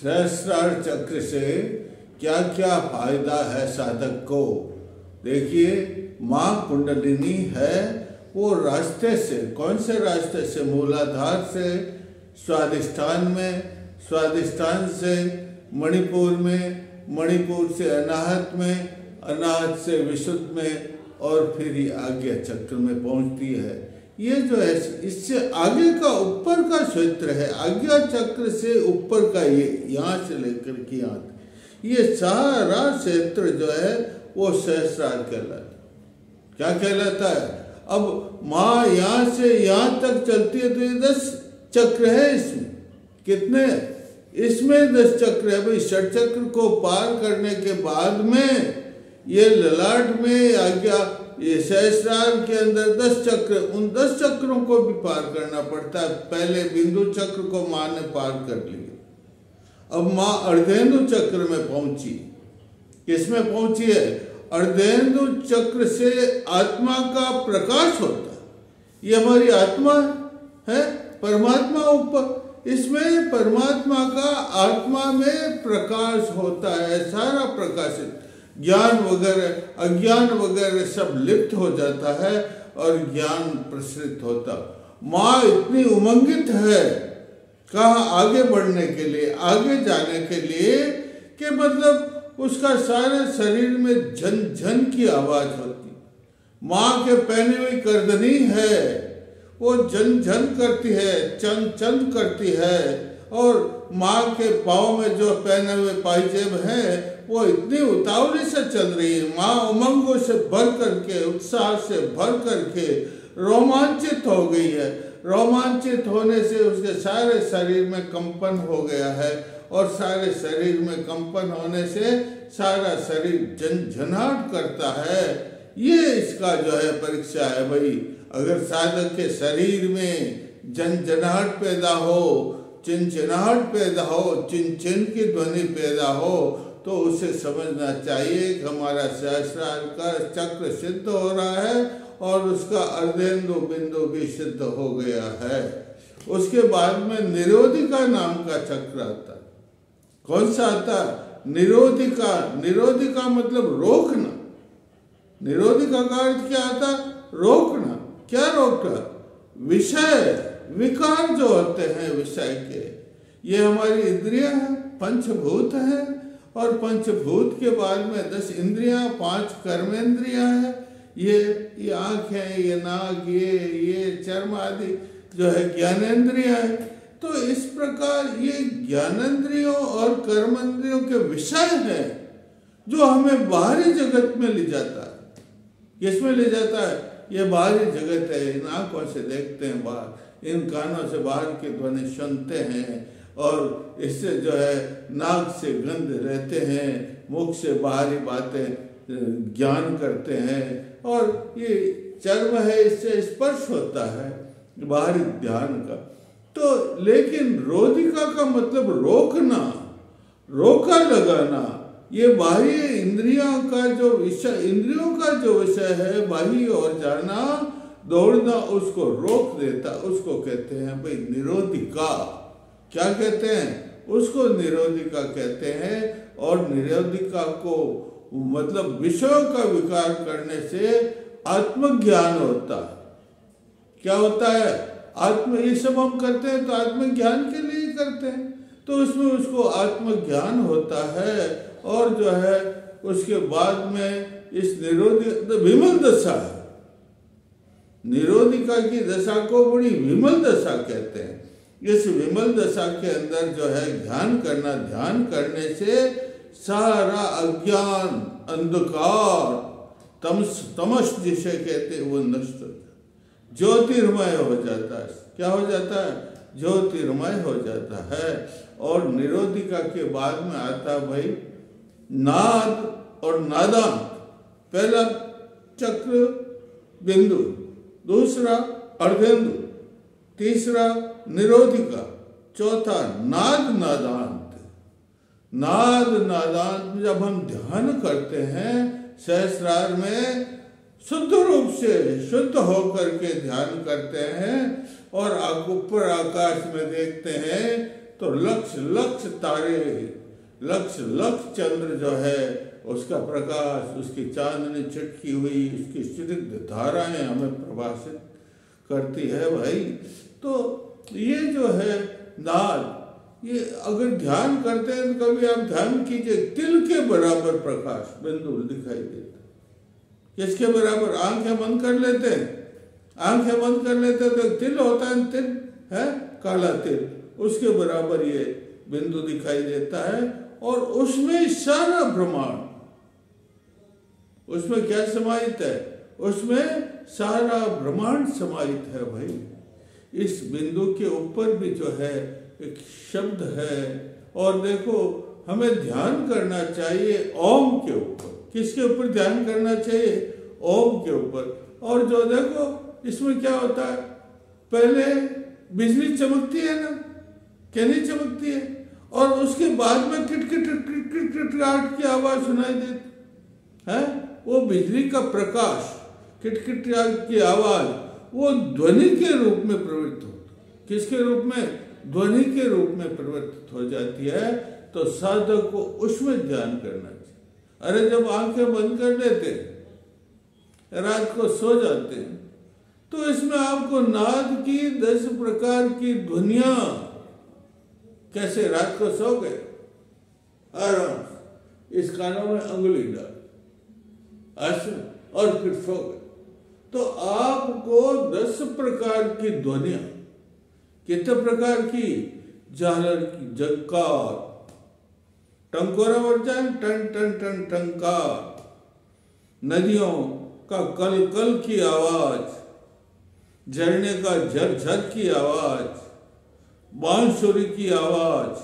सहस्रार चक्र से क्या क्या फायदा है साधक को। देखिए, माँ कुंडलिनी है वो रास्ते से, कौन से रास्ते से? मूलाधार से स्वादिष्ठान में, स्वादिष्ठान से मणिपुर में, मणिपुर से अनाहत में, अनाहत से विशुद्ध में, और फिर ये आज्ञा चक्र में पहुंचती है। ये जो है इससे आगे का ऊपर का क्षेत्र है, आज्ञा चक्र से ऊपर का, ये यहाँ से लेकर के यहाँ, ये सारा क्षेत्र जो है वो सहस्रार कहलाता है। क्या कहलाता है? अब माँ यहाँ से यहाँ तक चलती है तो ये 10 चक्र है इसमें। कितने? इसमें 10 चक्र है भाई। षट चक्र को पार करने के बाद में ये ललाट में आज्ञा, ये सहस्रार के अंदर 10 चक्र, उन 10 चक्रों को भी पार करना पड़ता है। पहले बिंदु चक्र को माँ ने पार कर लिया, अब माँ अर्धेंदु चक्र में पहुंची। किसमें पहुंची है? अर्धेंदु चक्र से आत्मा का प्रकाश होता है। ये हमारी आत्मा है, परमात्मा ऊपर, इसमें परमात्मा का आत्मा में प्रकाश होता है, सारा प्रकाशित, ज्ञान वगैरह अज्ञान वगैरह सब लिप्त हो जाता है और ज्ञान प्रसरित होता। माँ इतनी उमंगित है कहाँ आगे बढ़ने के लिए, आगे जाने के लिए, कि मतलब उसका सारे शरीर में झन झन की आवाज होती। माँ के पहने हुई करदनी है वो झन झन करती है, चन चन करती है, और माँ के पाँव में जो पहने हुए पायजेब हैं वो इतनी उतावली से चल रही है। माँ उमंगों से भर करके, उत्साह से भर करके रोमांचित हो गई है। रोमांचित होने से उसके सारे शरीर में कंपन हो गया है, और सारे शरीर में कंपन होने से सारा शरीर झनझनाहट करता है। ये इसका जो है परीक्षा है भाई। अगर साधक के शरीर में झनझनाहट पैदा हो, चिनचिनाहट पैदा हो, चिन चिन की ध्वनि पैदा हो, तो उसे समझना चाहिए कि हमारा सहस्रार का चक्र सिद्ध हो रहा है और उसका अर्धेंदु बिंदु भी सिद्ध हो गया है। उसके बाद में निरोधिका नाम का चक्र आता है। कौन सा आता है? निरोधिका। निरोधिका मतलब रोकना। निरोधिका का अर्थ क्या आता? रोकना। क्या रोकना? विषय विकार जो होते हैं विषय के, ये हमारी इंद्रियां हैं, पंचभूत हैं, और पंचभूत के बाद में 10 इंद्रियां, 5 कर्मेंद्रियां हैं। ये आँख है, ये नाक, ये चर्म आदि जो है ज्ञानेंद्रियां है। तो इस प्रकार ये ज्ञानेंद्रियों और कर्मेंद्रियों के विषय है जो हमें बाहरी जगत में ले जाता है। किसमें ले जाता है? ये बाहरी जगत है। इन आँखों से देखते हैं बाहर, इन कानों से बाहर की ध्वनि सुनते हैं, और इससे जो है नाक से गंध रहते हैं, मुख से बाहरी बातें ज्ञान करते हैं, और ये चर्म है, इससे स्पर्श होता है बाहरी ध्यान का। तो लेकिन रोधिका का मतलब रोकना, रोका लगाना। ये बाह्य इंद्रियों का जो विषय, इंद्रियों का जो विषय है बाह्य और जाना, दौड़ना, उसको रोक देता, उसको कहते हैं भाई निरोधिका। क्या कहते हैं? उसको निरोधिका कहते हैं। और निरोधिका को मतलब विषयों का विकार करने से आत्मज्ञान होता है। क्या होता है? आत्म, ये सब हम करते हैं तो आत्मज्ञान के लिए ही करते हैं, तो उसमें उसको आत्मज्ञान होता है। और जो है उसके बाद में इस निरोधिका विमल दशा है। निरोधिका की दशा को बड़ी विमल दशा कहते हैं। इस विमल दशा के अंदर जो है ध्यान करना, ध्यान करने से सारा अज्ञान, अंधकार, तमस जिसे कहते हैं वो नष्ट हो जाता है, ज्योतिर्मय हो जाता है। क्या हो जाता है? ज्योतिर्मय हो जाता है। और निरोधिका के बाद में आता भाई नाद और नादांत। पहला चक्र बिंदु, दूसरा अर्धेंदु, तीसरा निरोधिका, चौथा नाद नादांत। नाद नादांत में जब हम ध्यान करते हैं सहस्रार में, शुद्ध रूप से शुद्ध होकर के ध्यान करते हैं और ऊपर आकाश में देखते हैं, तो लक्ष लक्ष तारे, लक्ष लक्ष चंद्र जो है उसका प्रकाश, उसकी चांदनी छिटकी हुई, उसकी स्निग्ध धाराएं हमें प्रभाषित करती है भाई। तो ये जो है नाद, ये अगर ध्यान करते हैं तो कभी आप ध्यान कीजिए, तिल के बराबर प्रकाश बिंदु दिखाई देता। किसके बराबर? आंखें बंद कर लेते हैं, आंखें बंद कर लेते तो तिल होता है, तिल है काला तिल, उसके बराबर ये बिंदु दिखाई देता है। और उसमें सारा ब्रह्मांड, उसमें क्या समाहित है? उसमें सारा ब्रह्मांड समाहित है भाई। इस बिंदु के ऊपर भी जो है एक शब्द है, और देखो हमें ध्यान करना चाहिए ओम के ऊपर। किसके ऊपर ध्यान करना चाहिए? ओम के ऊपर। और जो देखो इसमें क्या होता है, पहले बिजली चमकती है ना, क्या नहीं चमकती है? और उसके बाद में किटकिट किटकिट की आवाज सुनाई देती है। वो बिजली का प्रकाश, किटकिट की आवाज, वो ध्वनि के रूप में प्रवृत्त होती। किसके रूप में? ध्वनि के रूप में परिवर्तित हो जाती है। तो साधक को उसमें ध्यान करना चाहिए। अरे जब आंखें बंद कर लेते, रात को सो जाते हैं, तो इसमें आपको नाद की 10 प्रकार की ध्वनियां, कैसे रात को सो गए, आराम इस कानों में अंगुली डाल और फिर सो गए, तो आपको 10 प्रकार की ध्वनियां, कितने प्रकार की? झालर की झंकार, टंकोरा वर्जन टन टन टन टंकार, नदियों का कल कल की आवाज, झरने का झरझर की आवाज, बांसुरी की आवाज,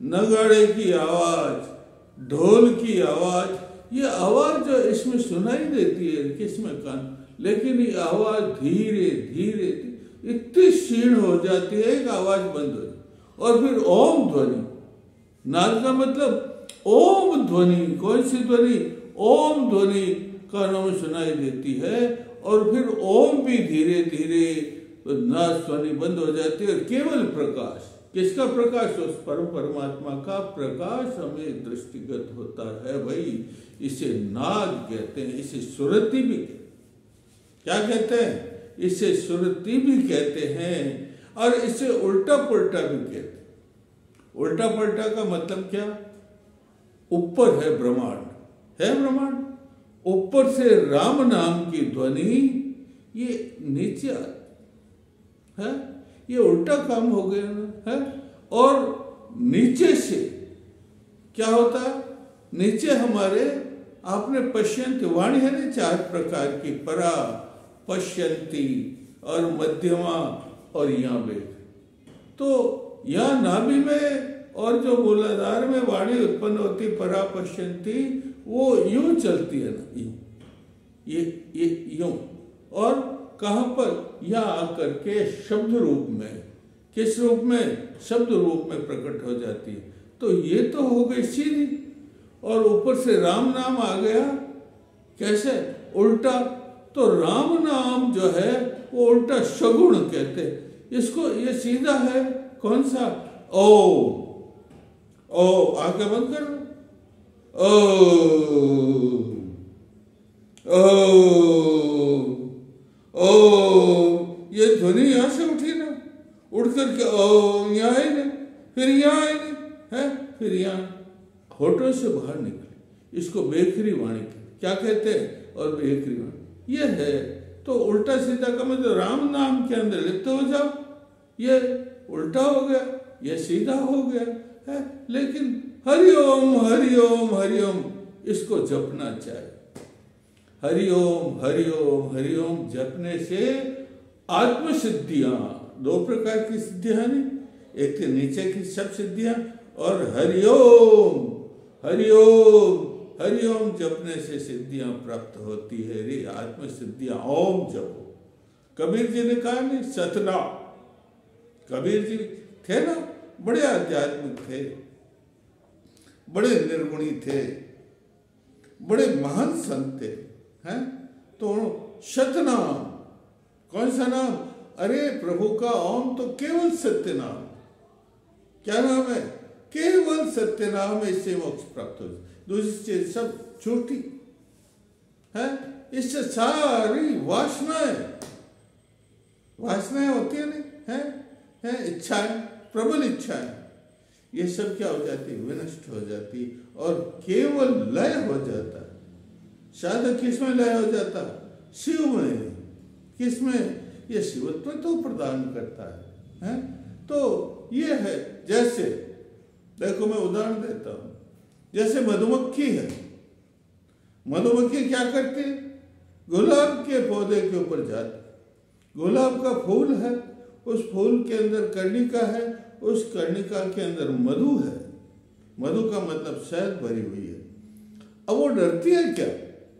नगाड़े की आवाज, ढोल की आवाज। ये आवाज जो इसमें सुनाई देती है किसमें? कान। लेकिन ये आवाज धीरे धीरे इतनी क्षीण हो जाती है कि आवाज बंद हो जाती। और फिर ओम ध्वनि, नाद का मतलब ओम ध्वनि। कौन सी ध्वनि? ओम ध्वनि कानों में सुनाई देती है। और फिर ओम भी धीरे धीरे नाद ध्वनि बंद हो जाती है। केवल प्रकाश, किसका प्रकाश? उस परम परमात्मा का प्रकाश हमें दृष्टिगत होता है भाई। इसे नाद कहते हैं, इसे सुरति भी कहते हैं। क्या कहते हैं? इसे सुरति भी कहते हैं, और इसे उल्टा पुल्टा भी कहते हैं। उल्टा पुल्टा का मतलब क्या? ऊपर है ब्रह्मांड, है ब्रह्मांड, ऊपर से राम नाम की ध्वनि ये नीचे आती है। ये उल्टा काम हो गया ना, है। और नीचे से क्या होता है? नीचे हमारे आपने पश्यंती वाणी है ना, 4 प्रकार की, परा, पश्यंती और मध्यमा और यहाँ वेद। तो यहाँ नाभि में और जो मूलाधार में वाणी उत्पन्न होती, परा पश्यंती, वो यूं चलती है ना, यूं, ये यूं। और कहाँ पर? यहाँ आकर के शब्द रूप में, किस रूप में? शब्द रूप में प्रकट हो जाती है। तो ये तो हो गई सीधी, और ऊपर से राम नाम आ गया, कैसे? उल्टा। तो राम नाम जो है वो उल्टा शगुण कहते हैं इसको। ये सीधा है, कौन सा? ओ, आंखें बंद करो, ओ, ये ध्वनि यहां से उठी ना, उठ करके ओ यहाँ आई ना, फिर यहाँ आई ना, है, फिर यहाँ होठों से बाहर निकले। इसको बेखरी वाणी क्या कहते हैं? और बेखरी वाणी ये है। तो उल्टा सीधा का मतलब राम नाम के अंदर लिप्त हो जाओ, ये उल्टा हो गया, ये सीधा हो गया है। लेकिन हरिओम हरिओम हरिओम इसको जपना चाहिए। हरिओम हरिओम हरिओम जपने से आत्म सिद्धियां, 2 प्रकार की सिद्धियां नहीं, एक तो नीचे की सब सिद्धियां, और हरिओम हरिओम हरिओम जपने से सिद्धियां प्राप्त होती है। रे आत्म सिद्धियां ओम जपो। कबीर जी ने कहा नहीं, सतना। कबीर जी थे ना, बड़े आध्यात्मिक थे, बड़े निर्गुणी थे, बड़े महान संत थे, हैं? तो सतनाम, कौन सा नाम? अरे प्रभु का ओम तो केवल सत्य नाम, क्या नाम है? केवल सत्य नाम है, इससे मोक्ष प्राप्त हो। दूसरी चीज सब छोटी है, इससे सारी वासनाएं होती है नहीं है इच्छाएं, प्रबल इच्छाएं, ये सब क्या हो जाती? विनष्ट हो जाती और केवल लय हो जाता है। साधक किसमें लय हो जाता? शिव में। किसमें? ये शिवत्व तो प्रदान करता है? तो ये है, जैसे देखो मैं उदाहरण देता हूं, जैसे मधुमक्खी है। मधुमक्खी क्या करती है? गुलाब के पौधे के ऊपर जाती, गुलाब का फूल है, उस फूल के अंदर कर्णिका है, उस कर्णिका के अंदर मधु है, मधु का मतलब शहद भरी हुई है। अब वो डरती है क्या?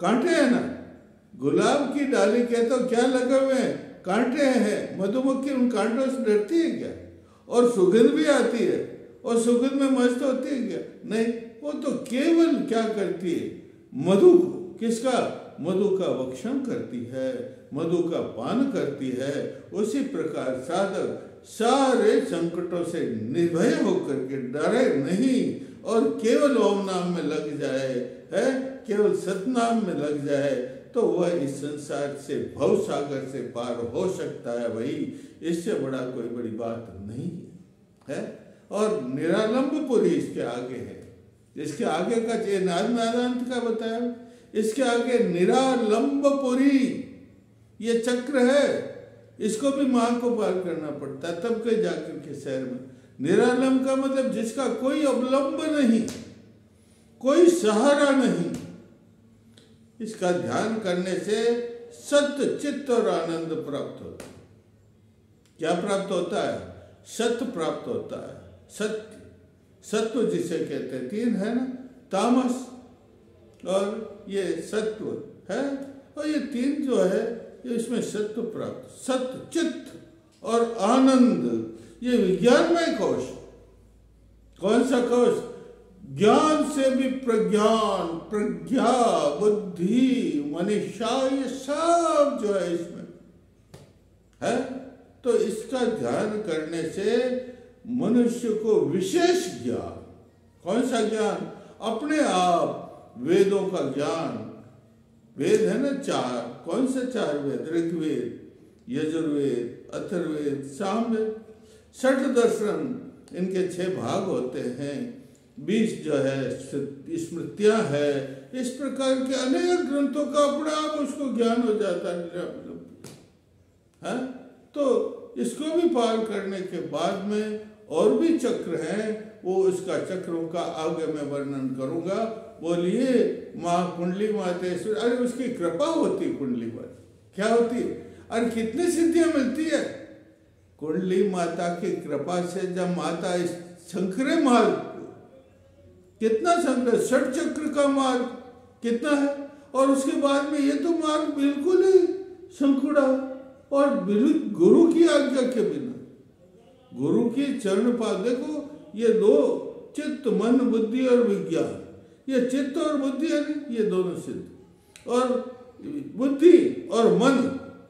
कांटे हैं ना, गुलाब की डाली के तो क्या लगे हुए हैं? कांटे हैं। मधुमक्खी उन कांटों से डरती है क्या? और सुगंध भी आती है, और सुगंध में मस्त होती है क्या? नहीं, वो तो केवल क्या करती है? मधु को, किसका? मधु का भक्षण करती है, मधु का पान करती है। उसी प्रकार साधक सारे संकटों से निर्भय होकर के डरे नहीं और केवल ओम नाम में लग जाए, है केवल सतनाम में लग जाए, तो वह इस संसार से, भव सागर से पार हो सकता है भाई। इससे बड़ा कोई बड़ी बात नहीं है। और निरालंबपुरी इसके आगे है। इसके आगे का नादांत का बताया, इसके आगे निरालंबपुरी ये चक्र है, इसको भी मां को पार करना पड़ता है तब के जाकर के शहर में। निरालंब का मतलब जिसका कोई अवलंब नहीं, कोई सहारा नहीं। इसका ध्यान करने से सत्य चित्त और आनंद प्राप्त होता है। क्या प्राप्त होता है? सत्य प्राप्त होता है। सत्य, सत्व जिसे कहते हैं, तीन है ना, तामस और ये सत्व है, और ये तीन जो है इसमें सत्व प्राप्त, सत्य चित्त और आनंद, ये विज्ञानमय कोश। कौन सा कोश? ज्ञान से भी प्रज्ञान, प्रज्ञा, बुद्धि, मनीषा, ये सब जो है इसमें है। तो इसका ध्यान करने से मनुष्य को विशेष ज्ञान, कौन सा ज्ञान? अपने आप वेदों का ज्ञान। वेद है ना चार, कौन से चार वेद? ऋग्वेद, यजुर्वेद, अथर्ववेद, सामवेद। षट दर्शन, इनके 6 भाग होते हैं, 20 जो है स्मृतियां है। इस प्रकार के अनेक ग्रंथों का अपने आप उसको ज्ञान हो जाता है। तो इसको भी पार करने के बाद में और भी चक्र हैं, वो इसका चक्रों का आगे मैं वर्णन करूंगा। बोलिए माँ कुंडली मातेश्वर, अरे उसकी कृपा होती कुंडली माता, क्या होती है? अरे कितनी सिद्धियां मिलती है कुंडली माता की कृपा से। जब माता इस शंकरे मार्ग, कितना शंकर, 6 चक्र का मार्ग कितना है, और उसके बाद में ये तो मार्ग बिल्कुल ही शंकुड़ा, और गुरु की आज्ञा के बिना, गुरु की चरण पाद। देखो ये 2 चित्त, मन, बुद्धि और विज्ञान, ये चित्त और बुद्धि है नहीं, ये दोनों सिद्ध। और बुद्धि और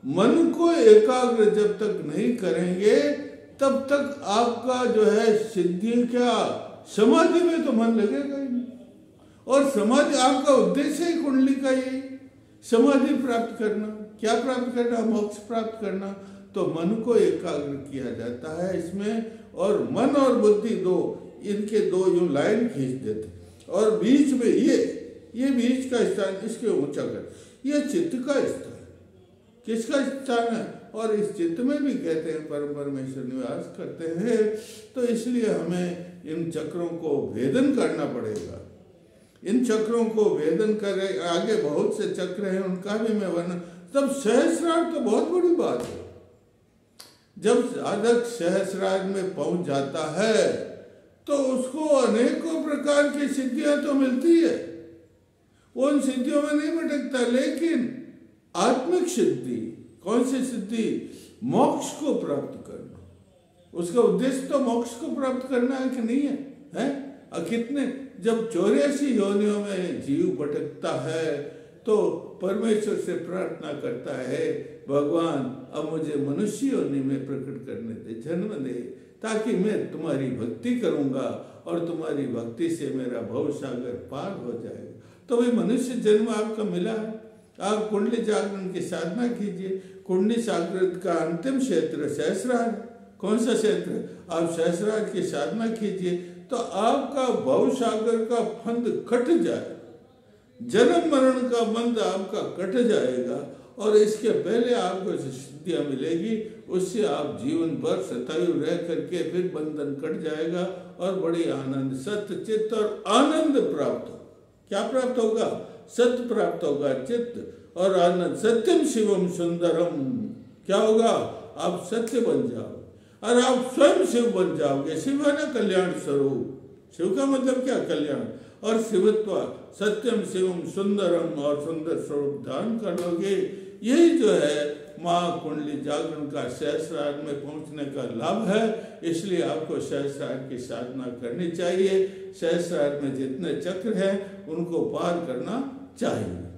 मन को एकाग्र जब तक नहीं करेंगे तब तक आपका जो है सिद्धि, क्या समाधि में तो मन लगेगा ही नहीं। और समाधि आपका उद्देश्य ही कुंडली का यही, समाधि प्राप्त करना। क्या प्राप्त करना? मोक्ष प्राप्त करना। तो मन को एकाग्र किया जाता है इसमें, और मन और बुद्धि दो, इनके 2 यूं लाइन खींच देते, और बीच में ये बीच का स्थान, इसके ऊंचा कर, ये चित्त का स्थान, किसका स्थान है? और इस चित्त में भी कहते हैं परम परमेश्वर निवास करते हैं। तो इसलिए हमें इन चक्रों को भेदन करना पड़ेगा। इन चक्रों को भेदन कर, आगे बहुत से चक्र हैं, उनका भी मैं वर्णन। तब सहस्रार तो बहुत बड़ी बात है। जब साधक सहस्रार में पहुंच जाता है तो उसको अनेकों प्रकार की सिद्धियां तो मिलती है, वो उन सिद्धियों में नहीं भटकता। लेकिन आत्मिक सिद्धि, कौन सी सिद्धि? मोक्ष को प्राप्त करना। उसका उद्देश्य तो मोक्ष को प्राप्त करना है कि नहीं है? और कितने, जब 84 योनियों में जीव भटकता है तो परमेश्वर से प्रार्थना करता है, भगवान अब मुझे मनुष्य योनि में प्रकट करने दे, जन्म दे, ताकि मैं तुम्हारी भक्ति करूंगा और तुम्हारी भक्ति से मेरा भव सागर पार हो जाएगा। तो भाई मनुष्य जन्म आपका मिला है, आप कुंडली जागरण की साधना कीजिए। कुंडली जागरण का अंतिम क्षेत्र सहस्रार। कौन सा क्षेत्र? आप सहस्रार की साधना कीजिए तो आपका भव सागर का फंद कट जाए, जन्म मरण का बंध आपका कट जाएगा और इसके पहले आपको सिद्धियां मिलेगी। उससे आप जीवन भर सतायु रह करके फिर बंधन कट जाएगा और बड़ी आनंद, सत्य, चित्त और आनंद प्राप्त हो। क्या प्राप्त होगा? सत्य प्राप्त होगा, चित्त और आनंद। सत्यम शिवम सुंदरम। क्या होगा? आप सत्य बन जाओ और आप स्वयं शिव बन जाओगे। शिव है ना कल्याण स्वरूप। शिव का मतलब क्या? कल्याण। और शिवत्व, सत्यम शिवम सुंदरम, और सुंदर स्वरूप धारण कर लोगे। यही जो है माँ कुंडली जागरण का सहस्रार में पहुंचने का लाभ है। इसलिए आपको सहस्रार की साधना करनी चाहिए। सहस्रार में जितने चक्र हैं उनको पार करना चाहिए।